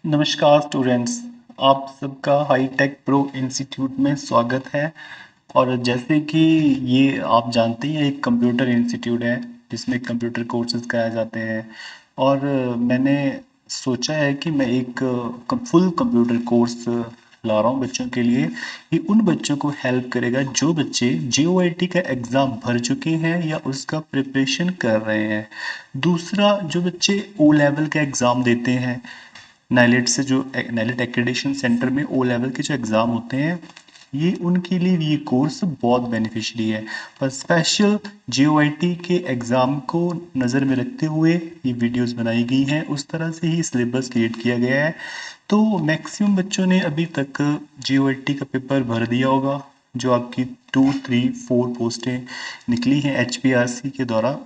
नमस्कार स्टूडेंट्स। आप सबका हाईटेक प्रो इंस्टीट्यूट में स्वागत है। और जैसे कि ये आप जानते ही हैं, एक कंप्यूटर इंस्टीट्यूट है जिसमें कंप्यूटर कोर्सेज कराए जाते हैं। और मैंने सोचा है कि मैं एक फुल कंप्यूटर कोर्स ला रहा हूँ बच्चों के लिए। ये उन बच्चों को हेल्प करेगा जो बच्चे JOIT का एग्ज़ाम भर चुके हैं या उसका प्रिपरेशन कर रहे हैं। दूसरा, जो बच्चे ओ लेवल का एग्ज़ाम देते हैं, नाइलेट से जो नाइलेट एक्रेडिटेशन सेंटर में ओ लेवल के जो एग्ज़ाम होते हैं, ये उनके लिए ये कोर्स बहुत बेनिफिशियरी है। पर स्पेशल JOIT के एग्ज़ाम को नज़र में रखते हुए ये वीडियोस बनाई गई हैं, उस तरह से ही सिलेबस क्रिएट किया गया है। तो मैक्सिमम बच्चों ने अभी तक JOIT का पेपर भर दिया होगा, जो आपकी 2, 3, 4 पोस्टें निकली हैं HPRC के द्वारा।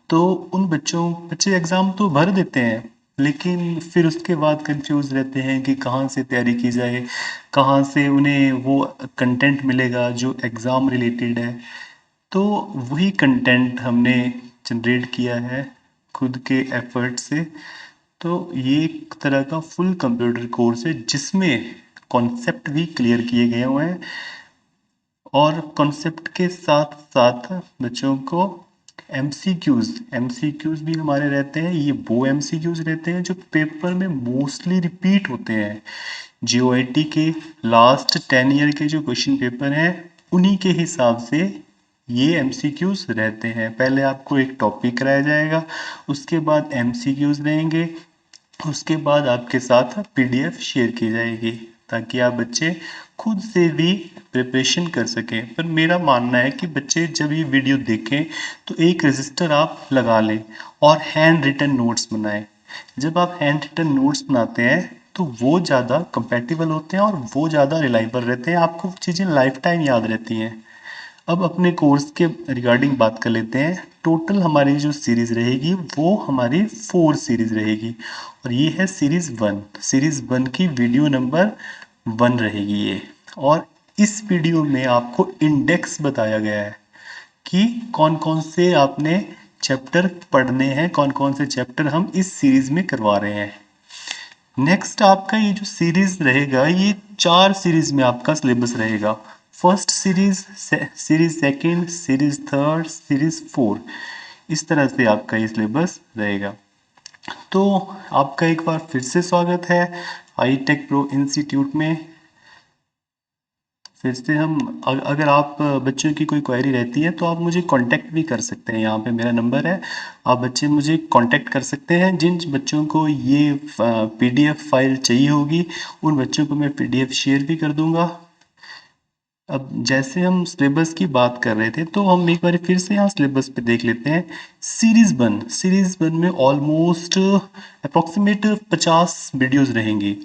तो उन बच्चे एग्ज़ाम तो भर देते हैं, लेकिन फिर उसके बाद कंफ्यूज रहते हैं कि कहाँ से तैयारी की जाए, कहाँ से उन्हें वो कंटेंट मिलेगा जो एग्ज़ाम रिलेटेड है। तो वही कंटेंट हमने जनरेट किया है खुद के एफर्ट से। तो ये एक तरह का फुल कंप्यूटर कोर्स है जिसमें कॉन्सेप्ट भी क्लियर किए गए हुए हैं, और कॉन्सेप्ट के साथ साथ बच्चों को एमसीक्यूज भी हमारे रहते हैं। ये वो एमसीक्यूज रहते हैं जो पेपर में मोस्टली रिपीट होते हैं। जीओआईटी के लास्ट 10 ईयर के जो क्वेश्चन पेपर हैं, उन्हीं के हिसाब से ये एमसीक्यूज रहते हैं। पहले आपको एक टॉपिक कराया जाएगा, उसके बाद एमसीक्यूज रहेंगे, उसके बाद आपके साथ पीडीएफ शेयर की जाएगी ताकि आप बच्चे खुद से भी प्रिपरेशन कर सकें। पर मेरा मानना है कि बच्चे जब ये वीडियो देखें तो एक रजिस्टर आप लगा लें और हैंड रिटन नोट्स बनाएं। जब आप हैंड रिटन नोट्स बनाते हैं तो वो ज़्यादा कंपैटिबल होते हैं और वो ज़्यादा रिलायबल रहते हैं, आपको चीज़ें लाइफ टाइम याद रहती हैं। अब अपने कोर्स के रिगार्डिंग बात कर लेते हैं। टोटल हमारी जो सीरीज़ रहेगी वो हमारी 4 सीरीज़ रहेगी, और ये है सीरीज़ 1 की वीडियो नंबर 1 रहेगी ये। और इस वीडियो में आपको इंडेक्स बताया गया है कि कौन कौन से आपने चैप्टर पढ़ने हैं, कौन कौन से चैप्टर हम इस सीरीज़ में करवा रहे हैं। नेक्स्ट आपका ये जो सीरीज रहेगा, ये 4 सीरीज में आपका सिलेबस रहेगा। First series, series second, series third, series 4, इस तरह से आपका ये सिलेबस रहेगा। तो आपका एक बार फिर से स्वागत है हाईटेक प्रो इंस्टीट्यूट में। फिर से हम अगर आप बच्चों की कोई क्वेरी रहती है तो आप मुझे कांटेक्ट भी कर सकते हैं। यहाँ पे मेरा नंबर है, आप बच्चे मुझे कांटेक्ट कर सकते हैं। जिन बच्चों को ये पीडीएफ फाइल चाहिए होगी, उन बच्चों को मैं पीडीएफ शेयर भी कर दूंगा। अब जैसे हम सिलेबस की बात कर रहे थे, तो हम एक बार फिर से यहाँ सिलेबस पे देख लेते हैं। सीरीज वन में ऑलमोस्ट अप्रॉक्सीमेट 50 वीडियोस रहेंगी,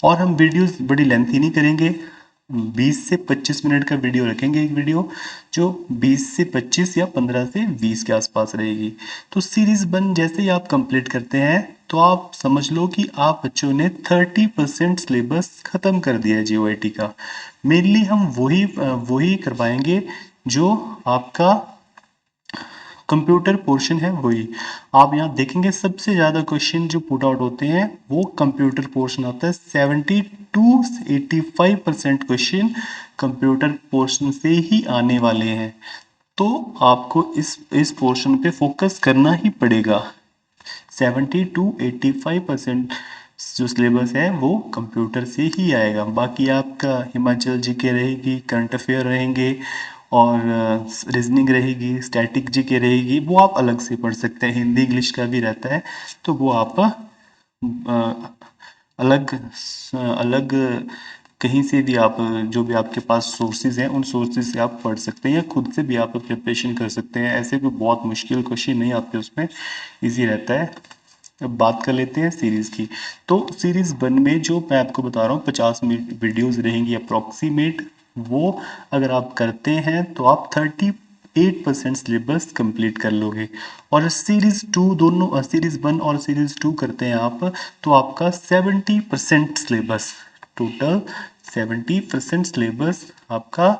और हम वीडियोस बड़ी लेंथी नहीं करेंगे। 20 से 25 मिनट का वीडियो रखेंगे, एक वीडियो जो 20 से 25 या 15 से 20 के आसपास रहेगी। तो सीरीज 1 जैसे ही आप कंप्लीट करते हैं तो आप समझ लो कि आप बच्चों ने 30% सिलेबस ख़त्म कर दिया है जीओआईटी का। मेनली हम वही करवाएंगे जो आपका कंप्यूटर पोर्शन है, वही। आप यहाँ देखेंगे सबसे ज़्यादा क्वेश्चन जो पुट आउट होते हैं वो कंप्यूटर पोर्शन आता है। 70 to 85% क्वेश्चन कंप्यूटर पोर्शन से ही आने वाले हैं। तो आपको इस पोर्शन पे फोकस करना ही पड़ेगा। 70 to 85% जो सिलेबस है वो कंप्यूटर से ही आएगा। बाकी आपका हिमाचल जीके रहेगी, करंट अफेयर रहेंगे, और रीजनिंग रहेगी, स्टैटिक जीके रहेगी, वो आप अलग से पढ़ सकते हैं। हिंदी इंग्लिश का भी रहता है, तो वो आप अलग अलग कहीं से भी आप, जो भी आपके पास सोर्सेज हैं उन सोर्सेज से आप पढ़ सकते हैं, या खुद से भी आप प्रिपरेशन कर सकते हैं। ऐसे कोई बहुत मुश्किल क्वेश्चन नहीं आते उसमें, इजी रहता है। अब बात कर लेते हैं सीरीज़ की। तो सीरीज़ 1 में जो मैं आपको बता रहा हूँ 50 मिनट वीडियोस रहेंगी अप्रॉक्सीमेट, वो अगर आप करते हैं तो आप 38% सिलेबस कंप्लीट कर लोगे। और सीरीज़ 2 दोनों, सीरीज़ 1 और सीरीज़ 2 करते हैं आप, तो आपका 70% सिलेबस, टोटल 70% सिलेबस आपका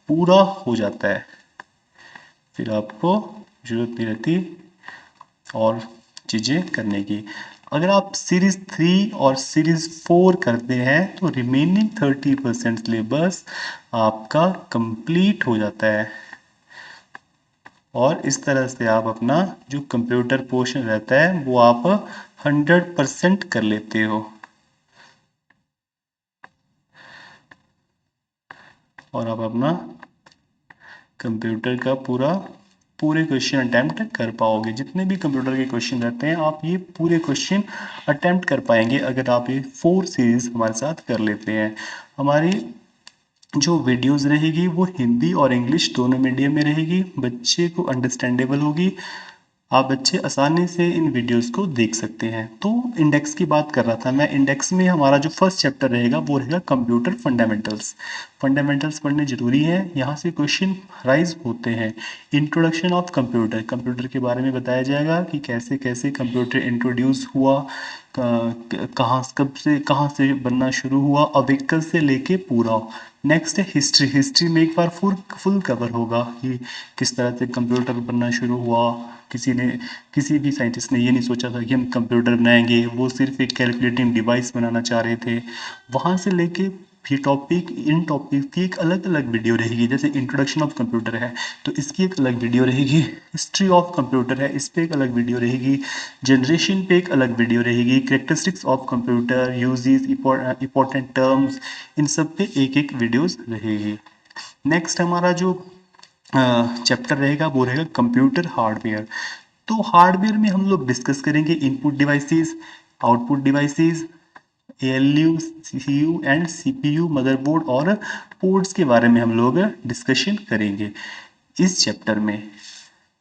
पूरा हो जाता है। फिर आपको ज़रूरत नहीं रहती और चीज़ें करने की। अगर आप सीरीज 3 और सीरीज 4 करते हैं तो रिमेनिंग 30% सिलेबस आपका कंप्लीट हो जाता है, और इस तरह से आप अपना जो कंप्यूटर पोर्शन रहता है वो आप 100% कर लेते हो, और आप अपना कंप्यूटर का पूरे क्वेश्चन अटेम्प्ट कर पाओगे। जितने भी कंप्यूटर के क्वेश्चन रहते हैं आप ये पूरे क्वेश्चन अटेम्प्ट कर पाएंगे अगर आप ये 4 सीरीज हमारे साथ कर लेते हैं। हमारी जो वीडियोस रहेगी वो हिंदी और इंग्लिश दोनों मीडियम में रहेगी, बच्चे को अंडरस्टैंडेबल होगी, आप बच्चे आसानी से इन वीडियोस को देख सकते हैं। तो इंडेक्स की बात कर रहा था मैं, इंडेक्स में हमारा जो फर्स्ट चैप्टर रहेगा वो रहेगा कंप्यूटर फंडामेंटल्स। फंडामेंटल्स पढ़ने जरूरी है, यहाँ से क्वेश्चन राइज होते हैं। इंट्रोडक्शन ऑफ कंप्यूटर, कंप्यूटर के बारे में बताया जाएगा कि कैसे कैसे कंप्यूटर इंट्रोड्यूस हुआ, कहाँ से बनना शुरू हुआ, अविकल से लेके पूरा। नेक्स्ट है हिस्ट्री, हिस्ट्री में एक बार फुल कवर होगा कि किस तरह से कंप्यूटर बनना शुरू हुआ। किसी भी साइंटिस्ट ने ये नहीं सोचा था कि हम कंप्यूटर बनाएंगे, वो सिर्फ एक कैलकुलेटिंग डिवाइस बनाना चाह रहे थे। वहाँ से लेके फिर इन टॉपिक की एक अलग अलग वीडियो रहेगी। जैसे इंट्रोडक्शन ऑफ कंप्यूटर है तो इसकी एक अलग वीडियो रहेगी, हिस्ट्री ऑफ कंप्यूटर है इस पे एक अलग वीडियो रहेगी, जनरेशन पे एक अलग वीडियो रहेगी, characteristics of computer, uses, important terms, इन सब पे एक एक वीडियोस रहेगी। नेक्स्ट हमारा जो चैप्टर रहेगा वो रहेगा कंप्यूटर हार्डवेयर। तो हार्डवेयर में हम लोग डिस्कस करेंगे input devices, output devices, ALU, CPU and CPU, motherboard और पोर्ट्स के बारे में हम लोग डिस्कशन करेंगे इस चैप्टर में।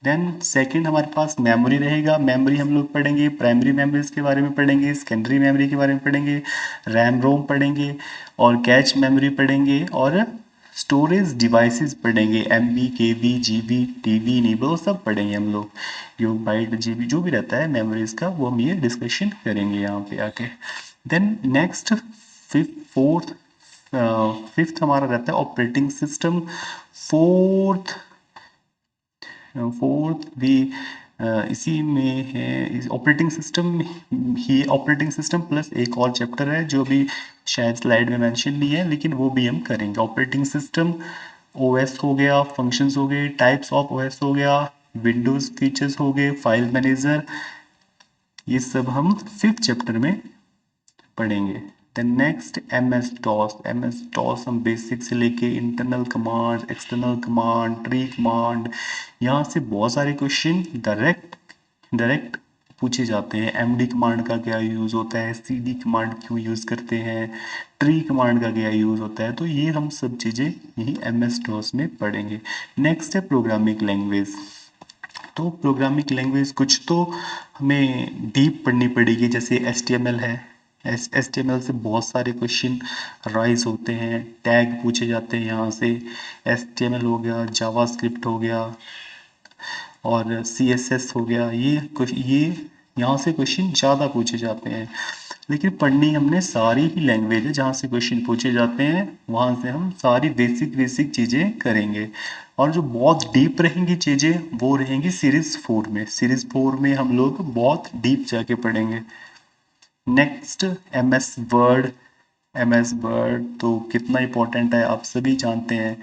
देन सेकंड हमारे पास मेमोरी रहेगा, मेमोरी हम लोग पढ़ेंगे, प्राइमरी मेमोरीज के बारे में पढ़ेंगे, सेकेंडरी मेमोरी के बारे में पढ़ेंगे, रैम रोम पढ़ेंगे और कैच मेमोरी पढ़ेंगे, और स्टोरेज डिवाइसेस पढ़ेंगे, एमबी, केबी, जीबी, टीबी, नीबल सब पढ़ेंगे हम लोग, योग बाइट, जीबी जो भी रहता है मेमोरीज का वो हम ये डिस्कशन करेंगे यहाँ पे आके। देन नेक्स्ट फिफ्थ हमारा रहता है ऑपरेटिंग सिस्टम। फोर्थ फोर्थ भी इसी में है, ऑपरेटिंग सिस्टम ही, ऑपरेटिंग सिस्टम प्लस एक और चैप्टर है जो भी शायद स्लाइड में मेंशन नहीं है लेकिन वो भी हम करेंगे। ऑपरेटिंग सिस्टम, ओएस हो गया, फंक्शंस हो गए, टाइप्स ऑफ ओएस हो गया, विंडोज फीचर्स हो गए, फाइल मैनेजर, ये सब हम फिफ्थ चैप्टर में पढ़ेंगे। Then next M S DOS, M S DOS हम बेसिक से लेके internal command, external command, tree command, यहाँ से बहुत सारे क्वेश्चन डायरेक्ट डायरेक्ट पूछे जाते हैं। एमडी कमांड का क्या यूज़ होता है, सीडी कमांड क्यों यूज़ करते हैं, ट्री कमांड का क्या यूज़ होता है, तो ये हम सब चीज़ें यही एम एस डॉस में पढ़ेंगे। नेक्स्ट है प्रोग्रामिंग लैंग्वेज। तो प्रोग्रामिंग लैंग्वेज कुछ तो हमें डीप पढ़नी पड़ेगी, जैसे HTML है, HTML से बहुत सारे क्वेश्चन राइज होते हैं, टैग पूछे जाते हैं यहाँ से। HTML हो गया, जावास्क्रिप्ट हो गया और CSS हो गया, ये यहाँ से क्वेश्चन ज़्यादा पूछे जाते हैं। लेकिन पढ़नी हमने सारी ही लैंग्वेज है जहाँ से क्वेश्चन पूछे जाते हैं, वहाँ से हम सारी बेसिक बेसिक चीज़ें करेंगे। और जो बहुत डीप रहेंगी चीज़ें वो रहेंगी सीरीज़ 4 में। सीरीज़ 4 में हम लोग बहुत डीप जाके पढ़ेंगे। नेक्स्ट एम एस वर्ड तो कितना इम्पोर्टेंट है आप सभी जानते हैं।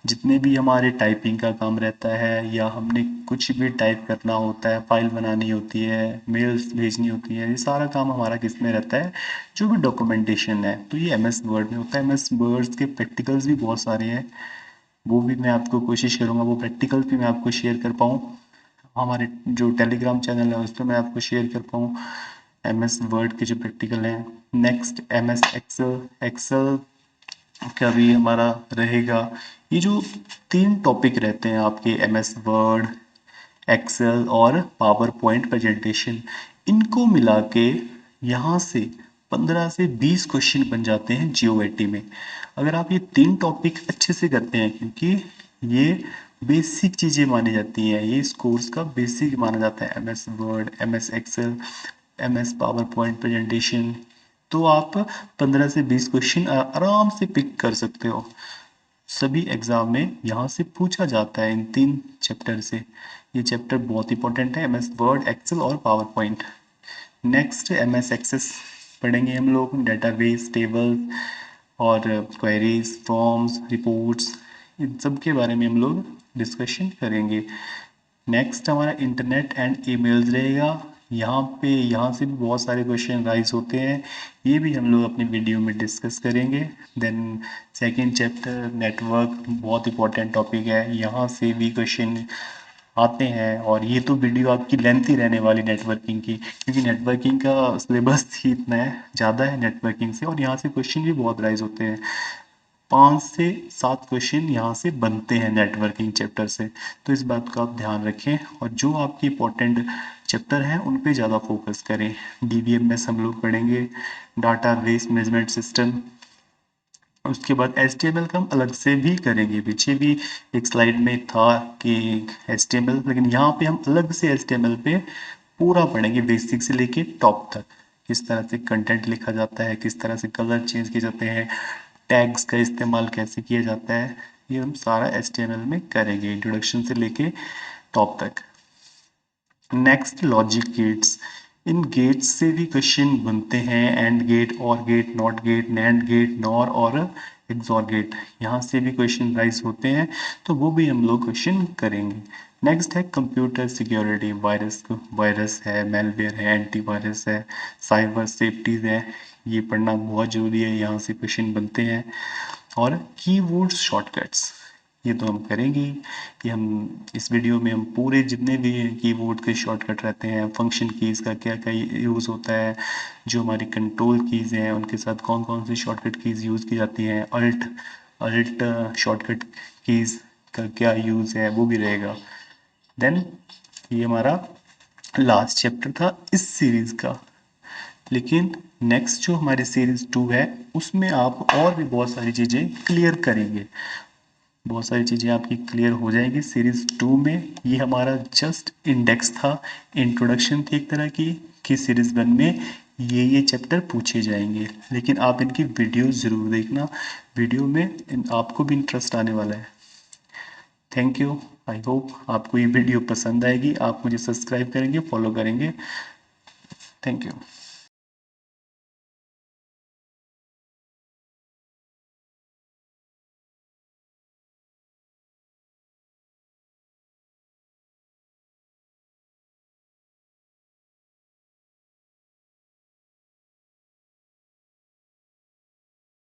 जितने भी हमारे टाइपिंग का काम रहता है या हमने कुछ भी टाइप करना होता है, फाइल बनानी होती है, मेल्स भेजनी होती है, ये सारा काम हमारा किस में रहता है, जो भी डॉक्यूमेंटेशन है तो ये एम एस वर्ड में होता है। एम एस वर्ड्स के प्रैक्टिकल्स भी बहुत सारे हैं, वो भी मैं आपको कोशिश करूँगा वो प्रैक्टिकल्स भी मैं आपको शेयर कर पाऊँ, हमारे जो टेलीग्राम चैनल है उस पर मैं आपको शेयर कर पाऊँ एम एस वर्ड के जो प्रैक्टिकल हैं। Next M S Excel, Excel का भी हमारा रहेगा। ये जो 3 टॉपिक रहते हैं आपके एम एस वर्ड, एक्सेल और पावर पॉइंट प्रेजेंटेशन, इनको मिला के यहाँ से 15 से 20 क्वेश्चन बन जाते हैं GOAT में, अगर आप ये 3 टॉपिक अच्छे से करते हैं, क्योंकि ये बेसिक चीज़ें मानी जाती हैं, ये इस कोर्स का बेसिक माना जाता है, M S Word, M S Excel, M S PowerPoint presentation, तो आप 15 से 20 क्वेश्चन आराम से पिक कर सकते हो। सभी एग्जाम में यहाँ से पूछा जाता है इन 3 चैप्टर से। ये चैप्टर बहुत इंपॉर्टेंट है, एम एस वर्ड, एक्सेल और PowerPoint. Next MS Access पढ़ेंगे हम लोग, डेटाबेस, टेबल्स और क्वेरीज, फॉर्म्स, रिपोर्ट्स, इन सब के बारे में हम लोग डिस्कशन करेंगे। नेक्स्ट हमारा इंटरनेट एंड ईमेल्स रहेगा। यहाँ से भी बहुत सारे क्वेश्चन राइज होते हैं, ये भी हम लोग अपनी वीडियो में डिस्कस करेंगे। देन सेकंड चैप्टर नेटवर्क, बहुत इंपॉर्टेंट टॉपिक है, यहाँ से भी क्वेश्चन आते हैं। और ये तो वीडियो आपकी लेंथ ही रहने वाली नेटवर्किंग की, क्योंकि नेटवर्किंग का सिलेबस ही इतना है, ज़्यादा है नेटवर्किंग से, और यहाँ से क्वेश्चन भी बहुत राइज होते हैं। 5 से 7 क्वेश्चन यहाँ से बनते हैं नेटवर्किंग चैप्टर से, तो इस बात का आप ध्यान रखें। और जो आपके इंपॉर्टेंट चैप्टर हैं उन पे ज़्यादा फोकस करें। DBMS हम लोग पढ़ेंगे, डाटा बेस मैनेजमेंट सिस्टम। उसके बाद HTML का हम अलग से भी करेंगे, पीछे भी एक स्लाइड में था कि HTML, लेकिन यहाँ पे हम अलग से HTML पे पूरा पढ़ेंगे, बेसिक से लेके टॉप तक। किस तरह से कंटेंट लिखा जाता है, किस तरह से कलर चेंज किए जाते हैं, टैग्स का इस्तेमाल कैसे किया जाता है, ये हम सारा HTML में करेंगे, इंट्रोडक्शन से लेके टॉप तक। नेक्स्ट लॉजिक गेट्स, इन गेट्स से भी क्वेश्चन बनते हैं, and gate, or gate, not gate, nand gate, nor और एक्सॉर गेट, यहाँ से भी क्वेश्चन राइज होते हैं, तो वो भी हम लोग क्वेश्चन करेंगे। नेक्स्ट है कंप्यूटर सिक्योरिटी, वायरस है, मेलवेयर है, एंटीवायरस है, साइबर सेफ्टीज है, ये पढ़ना बहुत ज़रूरी है, यहाँ से क्वेश्चन बनते हैं। और कीवर्ड शॉर्टकट्स, ये तो हम करेंगे ही। ये हम इस वीडियो में हम पूरे जितने भी कीबोर्ड के शॉर्टकट रहते हैं, फंक्शन कीज़ का क्या क्या यूज़ होता है, जो हमारी कंट्रोल कीज़ हैं उनके साथ कौन कौन सी शॉर्टकट कीज़ यूज़ की जाती हैं, अल्ट शॉर्टकट कीज़ का क्या यूज़ है, वो भी रहेगा। देन ये हमारा लास्ट चैप्टर था इस सीरीज़ का, लेकिन नेक्स्ट जो हमारी सीरीज़ 2 है उसमें आप और भी बहुत सारी चीज़ें क्लियर करेंगे, बहुत सारी चीज़ें आपकी क्लियर हो जाएगी सीरीज़ 2 में। ये हमारा जस्ट इंडेक्स था, इंट्रोडक्शन थी एक तरह की, कि सीरीज़ 1 में ये चैप्टर पूछे जाएंगे, लेकिन आप इनकी वीडियो ज़रूर देखना, वीडियो में आपको भी इंटरेस्ट आने वाला है। थैंक यू, आई होप आपको ये वीडियो पसंद आएगी, आप मुझे सब्सक्राइब करेंगे, फॉलो करेंगे। Thank you.